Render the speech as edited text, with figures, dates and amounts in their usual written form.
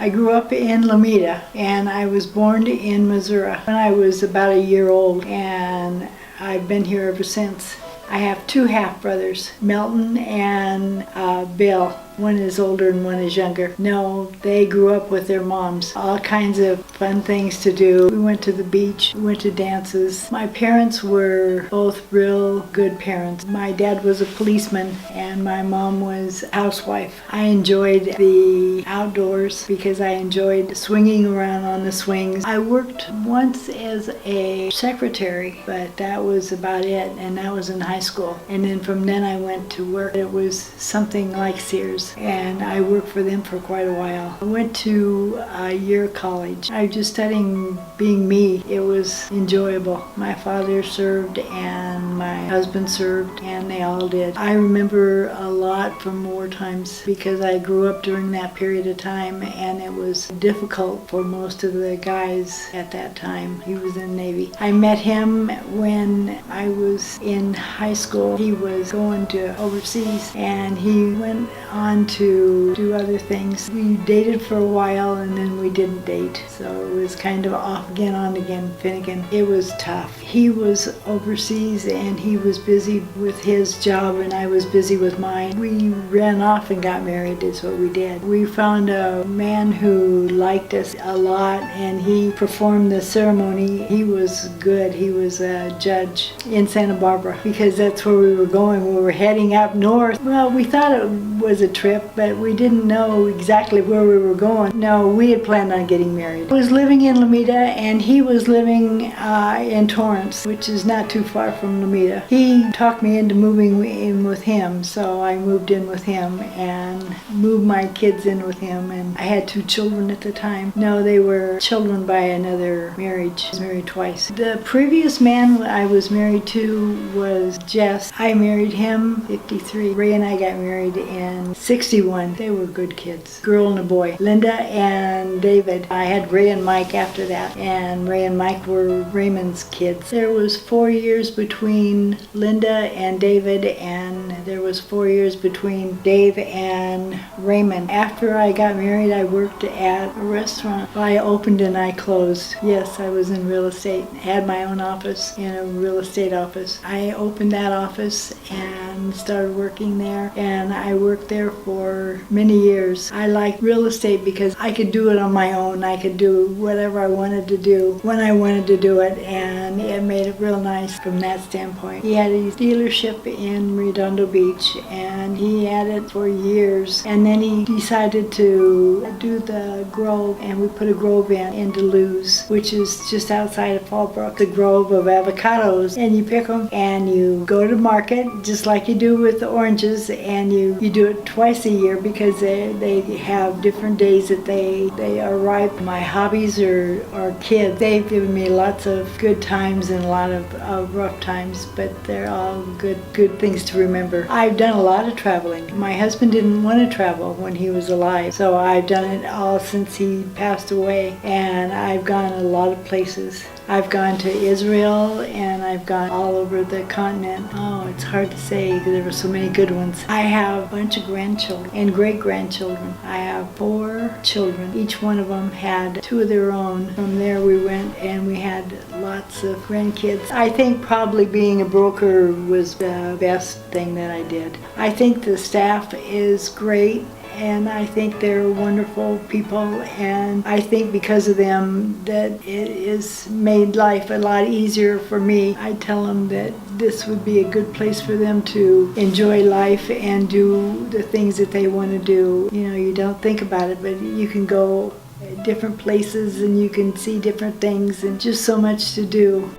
I grew up in Lomita, and I was born in Missouri when I was about a year old, and I've been here ever since. I have two half-brothers, Melton and Bill. One is older and one is younger. No, they grew up with their moms. All kinds of fun things to do. We went to the beach, we went to dances. My parents were both real good parents. My dad was a policeman and my mom was a housewife. I enjoyed the outdoors because I enjoyed swinging around on the swings. I worked once as a secretary, but that was about it, and that was in high school. And then from then I went to work. It was something like Sears, and I worked for them for quite a while. I went to a year of college. I was just studying being me. It was enjoyable. My father served and my husband served, and they all did. I remember a lot from war times because I grew up during that period of time, and it was difficult for most of the guys at that time. He was in the Navy. I met him when I was in high school. He was going to overseas, and he went on to do other things. We dated for a while, and then we didn't date. So it was kind of off again, on again, Finnegan. It was tough. He was overseas, and he was busy with his job, and I was busy with mine. We ran off and got married, is what we did. We found a man who liked us a lot, and he performed the ceremony. He was good. He was a judge in Santa Barbara because that's where we were going. We were heading up north. Well, we thought it was a trip, but we didn't know exactly where we were going. No, we had planned on getting married. I was living in Lomita, and he was living in Torrance, which is not too far from Lomita. He talked me into moving in with him, so I moved in with him and moved my kids in with him, and I had two children at the time. No, they were children by another marriage. I was married twice. The previous man I was married to was Jess. I married him 53. Ray and I got married in 61. They were good kids, girl and a boy. Linda and David. I had Ray and Mike after that, and Ray and Mike were Raymond's kids. There was 4 years between Linda and David, and there was 4 years between Dave and Raymond. After I got married, I worked at a restaurant. I opened and I closed. Yes, I was in real estate. Had my own office in a real estate office. I opened that office and started working there, and I worked there for many years. I liked real estate because I could do it on my own. I could do whatever I wanted to do when I wanted to do it, and it made it real nice from that standpoint. He had a dealership in Redondo Beach, and he had it for years, and then he decided to do the grove, and we put a grove in Duluth, which is just outside of Fallbrook. The grove of avocados, and you pick them and you go to market just like you do with the oranges, and you do it twice a year because they have different days that they are ripe. My hobbies are kids. They've given me lots of good times and a lot of rough times, but they're all good things to remember. I've done a lot of traveling. My husband didn't want to travel when he was alive, so I've done it all since he passed away, and I've gone a lot of places. I've gone to Israel, and I've gone all over the continent. Oh, it's hard to say because there were so many good ones. I have a bunch of grandchildren and great-grandchildren. I have 4 children. Each one of them had 2 of their own. From there we went, and we had lots of grandkids. I think probably being a broker was the best thing that I did. I think the staff is great, and I think they're wonderful people, and I think because of them that it has made life a lot easier for me. I tell them that this would be a good place for them to enjoy life and do the things that they want to do. You know, you don't think about it, but you can go different places and you can see different things, and just so much to do.